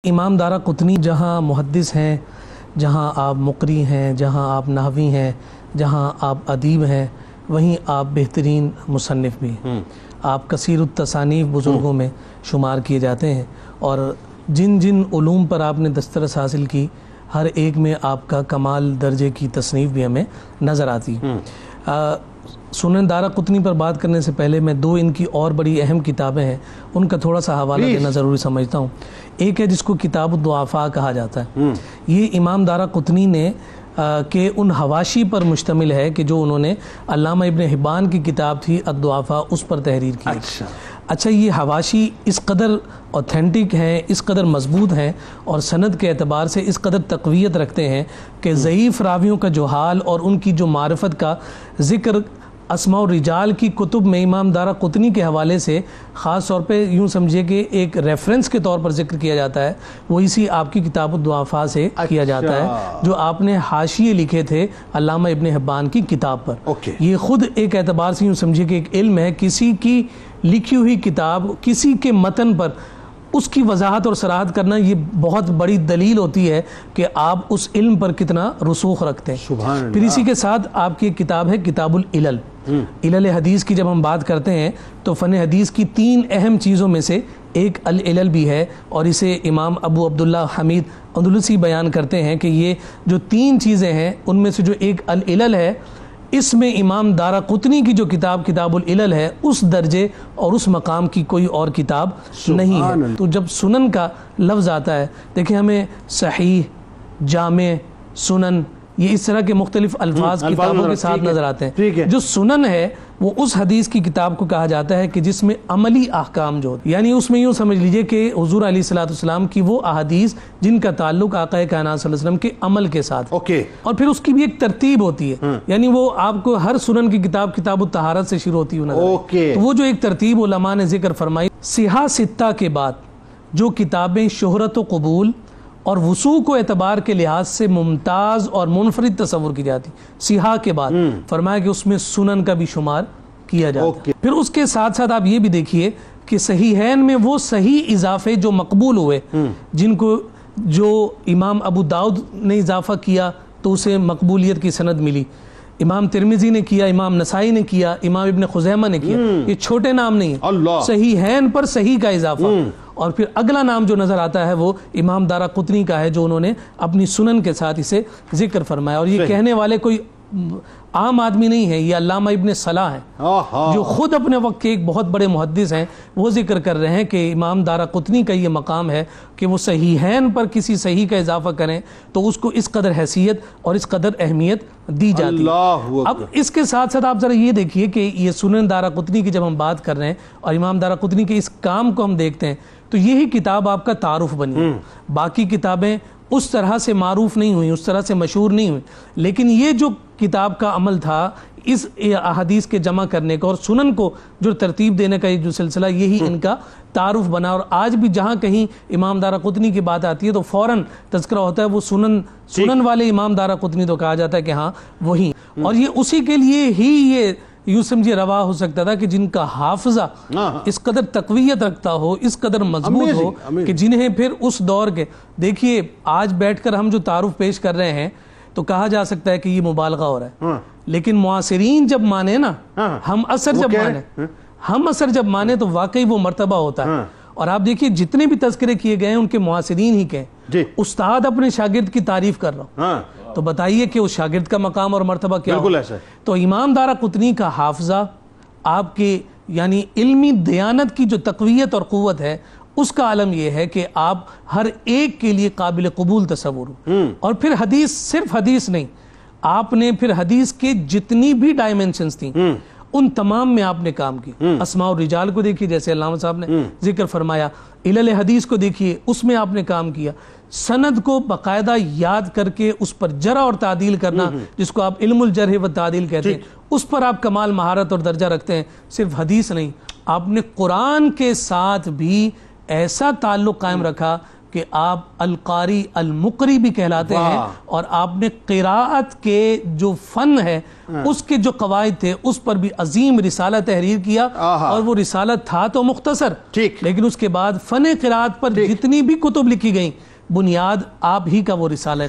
امام دارا قطنی جہاں محدث ہیں، جہاں آپ مقری ہیں، جہاں آپ نحوی ہیں، جہاں آپ ادیب ہیں، وہیں آپ بہترین مصنف بھی ہیں۔ آپ کثیر التصانیف بزرگوں میں شمار کیے جاتے ہیں، اور جن جن علوم پر آپ نے دسترس حاصل کی، ہر ایک میں آپ کا کمال درجے کی تصنیف بھی ہمیں نظر آتی ہے۔ سنن دارا قطنی پر بات کرنے سے پہلے میں دو ان کی اور بڑی اہم کتابیں ہیں، ان کا تھوڑا سا حوالہ دینا ضروری سمجھتا ہوں۔ ایک ہے جس کو کتاب الضعفاء کہا جاتا ہے، یہ امام دارا قطنی نے کہ ان حواشی پر مشتمل ہے کہ جو انہوں نے علامہ ابن حبان کی کتاب تھی الضعفاء اس پر تحریر کی۔ اچھا، یہ حواشی اس قدر اوتھینٹک ہیں، اس قدر مضبوط ہیں، اور سند کے اعتبار سے اس قدر تقویت رکھتے ہیں کہ ضعیف راویوں کا جو حال اور ان کی جو معرفت کا ذکر اسماء الرجال کی کتب میں امام دارا قطنی کے حوالے سے خاص طور پہ یوں سمجھیے کہ ایک ریفرنس کے طور پر ذکر کیا جاتا ہے، وہ اسی آپ کی کتاب الضعفاء سے کیا جاتا ہے، جو آپ نے حاشیے لکھے تھے علامہ ابن حبان کی کتاب پر۔ یہ خود ایک اعتبار سے یوں سمجھیے کہ ایک علم ہے، کسی کی لکھی ہوئی کتاب، کسی کے متن پر اس کی وضاحت اور صراحت کرنا، یہ بہت بڑی دلیل ہوتی ہے کہ آپ اس علم پر کتنا رسوخ رکھتے ہیں۔ پھر اسی کے ساتھ آپ کی ایک کتاب ہے کتاب العلل۔ علل حدیث کی جب ہم بات کرتے ہیں تو فن حدیث کی تین اہم چیزوں میں سے ایک العلل بھی ہے، اور اسے امام ابو عبداللہ حمید اندلسی بیان کرتے ہیں کہ یہ جو تین چیزیں ہیں ان میں سے جو ایک العلل ہے، اس میں امام دارا قطنی کی جو کتاب کتاب العلل ہے اس درجے اور اس مقام کی کوئی اور کتاب نہیں ہے۔ تو جب سنن کا لفظ آتا ہے، دیکھیں ہمیں صحیح، جامع، سنن، یہ اس طرح کے مختلف الفاظ کتابوں کے ساتھ نظر آتے ہیں۔ جو سنن ہے وہ اس حدیث کی کتاب کو کہا جاتا ہے کہ جس میں عملی احکام جو ہوتے ہیں، یعنی اس میں یوں سمجھ لیجئے کہ حضور علیہ السلام کی وہ احادیث جن کا تعلق آقا کائنات صلی اللہ علیہ وسلم کے عمل کے ساتھ، اور پھر اس کی بھی ایک ترتیب ہوتی ہے، یعنی وہ آپ کو ہر سنن کی کتاب کتاب الطہارت سے شروع ہوتی ہے، تو وہ جو ایک ترتیب علماء نے ذکر فرمائی، صحاح ستہ کے بعد جو کتابیں شہرت و قبول اور وثوق و اعتبار کے لحاظ سے ممتاز اور منفرد تصور کی جاتی، صحاح کے بعد فرمایا کہ اس میں سنن کا بھی شمار کیا جاتا ہے۔ پھر اس کے ساتھ ساتھ آپ یہ بھی دیکھیے کہ صحیحین میں وہ صحیح اضافے جو مقبول ہوئے، جن کو جو امام ابو داؤد نے اضافہ کیا تو اسے مقبولیت کی سند ملی، امام ترمذی نے کیا، امام نسائی نے کیا، امام ابن خزیمہ نے کیا، یہ چھوٹے نام نہیں ہیں، صحیحین پر صحیح کا اضافہ۔ اور پھر اگلا نام جو نظر آتا ہے وہ امام دارا قطنی کا ہے، جو انہوں نے اپنی سنن کے ساتھ اسے ذکر فرمایا، اور یہ کہنے والے کوئی عام آدمی نہیں ہے، یہ علامہ ابن صلاح ہیں جو خود اپنے وقت کے ایک بہت بڑے محدث ہیں، وہ ذکر کر رہے ہیں کہ امام دارا قطنی کا یہ مقام ہے کہ وہ صحیحین پر کسی صحیح کا اضافہ کریں تو اس کو اس قدر حیثیت اور اس قدر اہمیت دی جاتی ہے۔ اب اس کے ساتھ ساتھ آپ ذرا یہ دیکھیے کہ یہ سنن دارا قطنی کی جب ہم بات کر رہے ہیں اور امام دارا قطنی کے اس کام کو ہم دیکھتے ہیں تو یہی کتاب آپ کا تعارف بنی، باقی کتابیں اس طرح سے معروف نہیں ہوئیں، اس طرح سے مشہور نہیں ہوئیں، لیکن یہ جو کتاب کا عمل تھا اس احادیث کے جمع کرنے کا اور سنن کو جو ترتیب دینے کا یہ جو سلسلہ، یہی ان کا تعارف بنا، اور آج بھی جہاں کہیں امام دارا قطنی کی بات آتی ہے تو فوراً تذکرہ ہوتا ہے وہ سنن والے امام دارا قطنی، تو کہا جاتا ہے کہ ہاں وہی، اور یہ اسی کے لیے ہی یہ یوں سمجھے روا ہو سکتا تھا کہ جن کا حافظہ اس قدر تقویت رکھتا ہو، اس قدر مضبوط ہو کہ جنہیں پھر اس دور کے، دیکھیے آج بیٹھ کر ہم جو تعارف پیش کر رہے ہیں تو کہا جا سکتا ہے کہ یہ مبالغہ ہو رہا ہے، لیکن معاصرین جب مانے نا، ہم اثر جب مانے تو واقعی وہ مرتبہ ہوتا ہے۔ اور آپ دیکھیے جتنے بھی تذکرے کیے گئے ہیں ان کے معاصرین ہی کے، استاد اپنے شاگرد کی تعریف کر رہا ہوں تو بتائیے کہ اس شاگرد کا مقام اور مرتبہ کیا ہو۔ تو امام دارا قطنی کا حافظہ، آپ کے یعنی علمی دیانت کی جو تقویت اور قوت ہے، اس کا عالم یہ ہے کہ آپ ہر ایک کے لیے قابل قبول تصور ہو، اور پھر حدیث، صرف حدیث نہیں، آپ نے پھر حدیث کے جتنی بھی ڈائمنشنز تھیں ان تمام میں آپ نے کام کی۔ اسماء الرجال کو دیکھیے جیسے علامہ صاحب نے ذکر فرمایا، علل حدیث کو دیکھیے اس میں آپ نے کام کیا، سند کو باقاعدہ یاد کر کے اس پر جرح اور تعدیل کرنا جس کو آپ علم الجرح و تعدیل کہتے ہیں، اس پر آپ کمال مہارت اور درجہ رکھتے ہیں۔ صرف حدیث نہیں، آپ نے قرآن کے ساتھ بھی ایسا تعلق قائم رکھا کہ آپ القاری المقری بھی کہلاتے ہیں، اور آپ نے قراءت کے جو فن ہے اس کے جو قواعد تھے اس پر بھی عظیم رسالہ تحریر کیا، اور وہ رسالہ تھا تو مختصر، لیکن اس کے بعد فن قراءت پر جتنی بھی کتب لکھی گئیں بنیاد آپ ہی کا وہ رسالہ ہے۔